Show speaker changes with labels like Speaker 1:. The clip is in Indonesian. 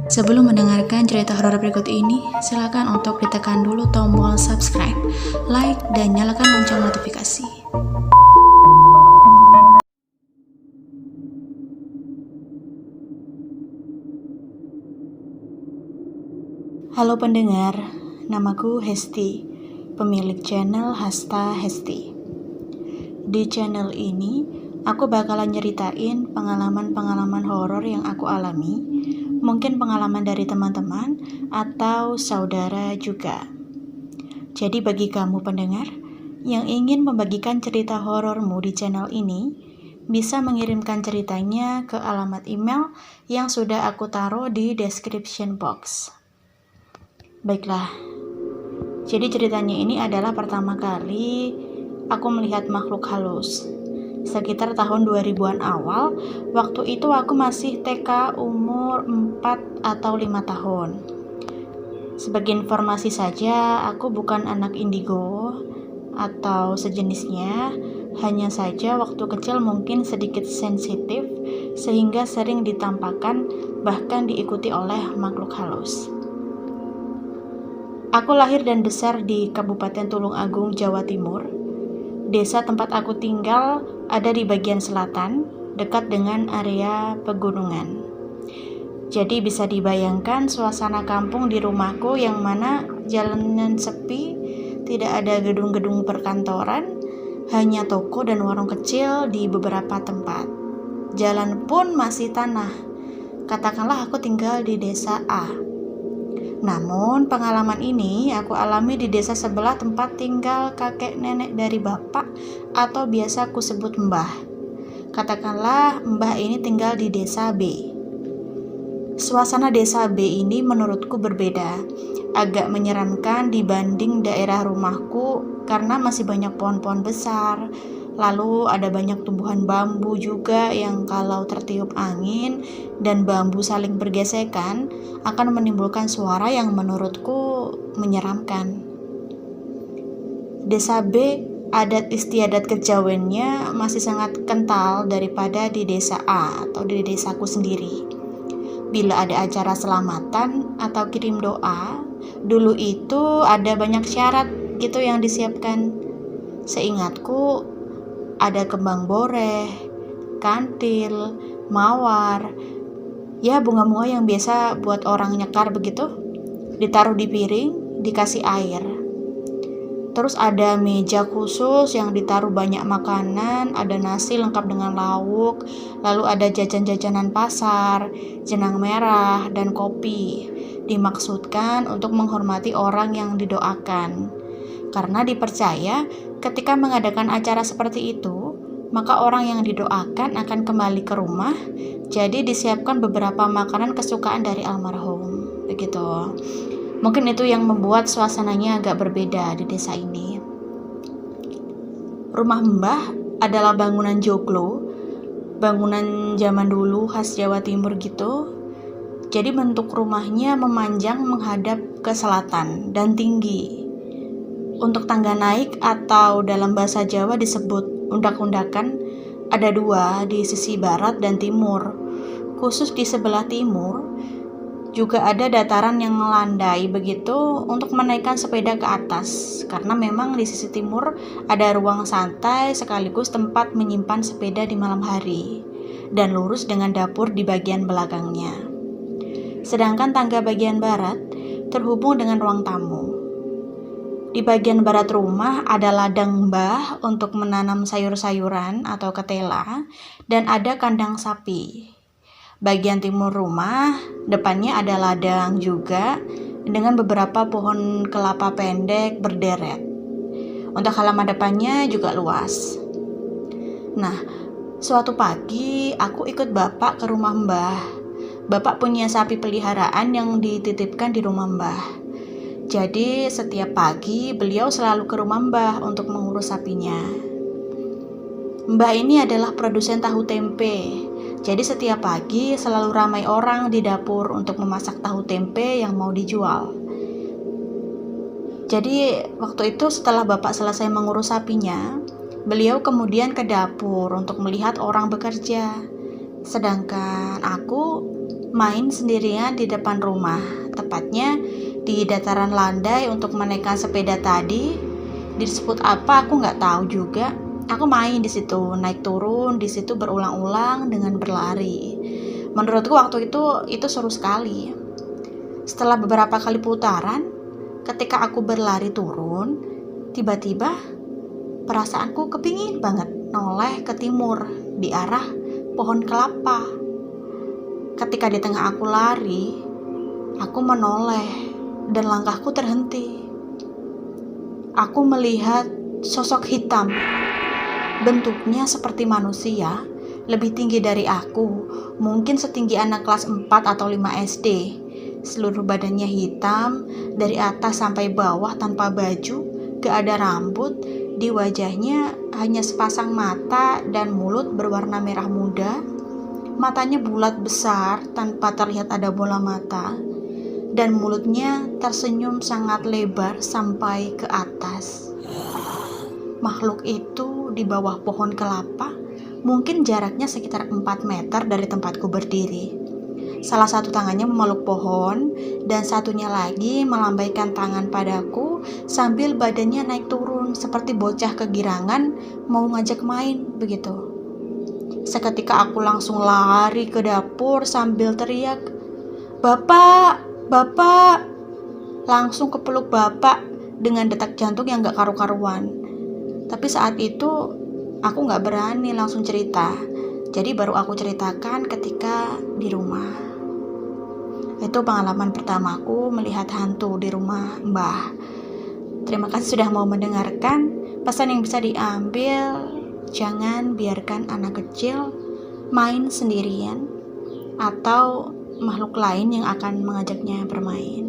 Speaker 1: Sebelum mendengarkan cerita horor berikut ini, silakan untuk ditekan dulu tombol subscribe, like, dan nyalakan lonceng notifikasi. Halo pendengar, namaku Hesti, pemilik channel Hasta Hesti. Di channel ini, aku bakalan nyeritain pengalaman-pengalaman horor yang aku alami, mungkin pengalaman dari teman-teman atau saudara juga. Jadi bagi kamu pendengar yang ingin membagikan cerita horormu di channel ini, bisa mengirimkan ceritanya ke alamat email yang sudah aku taruh di description box. Baiklah, jadi ceritanya ini adalah pertama kali aku melihat makhluk halus. Sekitar tahun 2000-an awal, waktu itu aku masih TK umur 4 atau 5 tahun. Sebagai informasi saja, aku bukan anak indigo atau sejenisnya, hanya saja waktu kecil mungkin sedikit sensitif sehingga sering ditampakkan bahkan diikuti oleh makhluk halus. Aku lahir dan besar di Kabupaten Tulung Agung, Jawa Timur. Desa tempat aku tinggal ada di bagian selatan, dekat dengan area pegunungan. Jadi bisa dibayangkan suasana kampung di rumahku yang mana jalanan sepi, tidak ada gedung-gedung perkantoran, hanya toko dan warung kecil di beberapa tempat. Jalan pun masih tanah. Katakanlah aku tinggal di desa A. Namun pengalaman ini aku alami di desa sebelah tempat tinggal kakek nenek dari bapak atau biasa aku sebut mbah. Katakanlah mbah ini tinggal di desa B. Suasana desa B ini menurutku berbeda, agak menyeramkan dibanding daerah rumahku karena masih banyak pohon-pohon besar. Lalu ada banyak tumbuhan bambu juga yang kalau tertiup angin dan bambu saling bergesekan akan menimbulkan suara yang menurutku menyeramkan. Desa B, adat istiadat kejawennya masih sangat kental daripada di desa A atau di desaku sendiri. Bila ada acara selamatan atau kirim doa, dulu itu ada banyak syarat gitu yang disiapkan. Seingatku, ada kembang boreh, kantil, mawar, ya bunga-bunga yang biasa buat orang nyekar begitu, ditaruh di piring, dikasih air. Terus ada meja khusus yang ditaruh banyak makanan, ada nasi lengkap dengan lauk, lalu ada jajan-jajanan pasar, jenang merah, dan kopi. Dimaksudkan untuk menghormati orang yang didoakan. Karena dipercaya ketika mengadakan acara seperti itu, maka orang yang didoakan akan kembali ke rumah, jadi disiapkan beberapa makanan kesukaan dari almarhum. Begitu. Mungkin itu yang membuat suasananya agak berbeda di desa ini. Rumah mbah adalah bangunan joglo, bangunan zaman dulu khas Jawa Timur gitu. Jadi bentuk rumahnya memanjang menghadap ke selatan dan tinggi. Untuk tangga naik atau dalam bahasa Jawa disebut undak-undakan ada dua di sisi barat dan timur. Khusus di sebelah timur juga ada dataran yang melandai begitu untuk menaikkan sepeda ke atas. Karena memang di sisi timur ada ruang santai sekaligus tempat menyimpan sepeda di malam hari dan lurus dengan dapur di bagian belakangnya. Sedangkan tangga bagian barat terhubung dengan ruang tamu. Di bagian barat rumah ada ladang mbah untuk menanam sayur-sayuran atau ketela dan ada kandang sapi. Bagian timur rumah, depannya ada ladang juga dengan beberapa pohon kelapa pendek berderet. Untuk halaman depannya juga luas. Nah, suatu pagi aku ikut bapak ke rumah mbah. Bapak punya sapi peliharaan yang dititipkan di rumah mbah. Jadi setiap pagi beliau selalu ke rumah mbah untuk mengurus sapinya. Mbah ini adalah produsen tahu tempe. Jadi setiap pagi selalu ramai orang di dapur untuk memasak tahu tempe yang mau dijual. Jadi waktu itu setelah bapak selesai mengurus sapinya, Beliau kemudian ke dapur untuk melihat orang bekerja. Sedangkan aku main sendirian di depan rumah, tepatnya di dataran landai untuk menaikkan sepeda tadi. Disebut apa aku nggak tahu juga. Aku main di situ, naik turun di situ berulang-ulang dengan berlari. Menurutku waktu itu seru sekali. Setelah beberapa kali putaran, ketika aku berlari turun, tiba-tiba perasaanku kepingin banget noleh ke timur di arah pohon kelapa. Ketika di tengah aku lari, aku menoleh dan langkahku terhenti. Aku melihat sosok hitam. Bentuknya seperti manusia, lebih tinggi dari aku, mungkin setinggi anak kelas 4 atau 5 SD. Seluruh badannya hitam, dari atas sampai bawah tanpa baju, gak ada rambut, di wajahnya hanya sepasang mata dan mulut berwarna merah muda. Matanya bulat besar tanpa terlihat ada bola mata, dan mulutnya tersenyum sangat lebar sampai ke atas. Makhluk itu di bawah pohon kelapa, mungkin jaraknya sekitar 4 meter dari tempatku berdiri. Salah satu tangannya memeluk pohon, dan satunya lagi melambaikan tangan padaku sambil badannya naik turun seperti bocah kegirangan mau ngajak main begitu. Seketika aku langsung lari ke dapur sambil teriak, "Bapak, Bapak!" Langsung kepeluk bapak dengan detak jantung yang gak karu-karuan. Tapi saat itu aku gak berani langsung cerita. Jadi baru aku ceritakan ketika di rumah. Itu pengalaman pertamaku melihat hantu di rumah Mbah. Terima kasih sudah mau mendengarkan. Pesan yang bisa diambil, jangan biarkan anak kecil main sendirian atau makhluk lain yang akan mengajaknya bermain.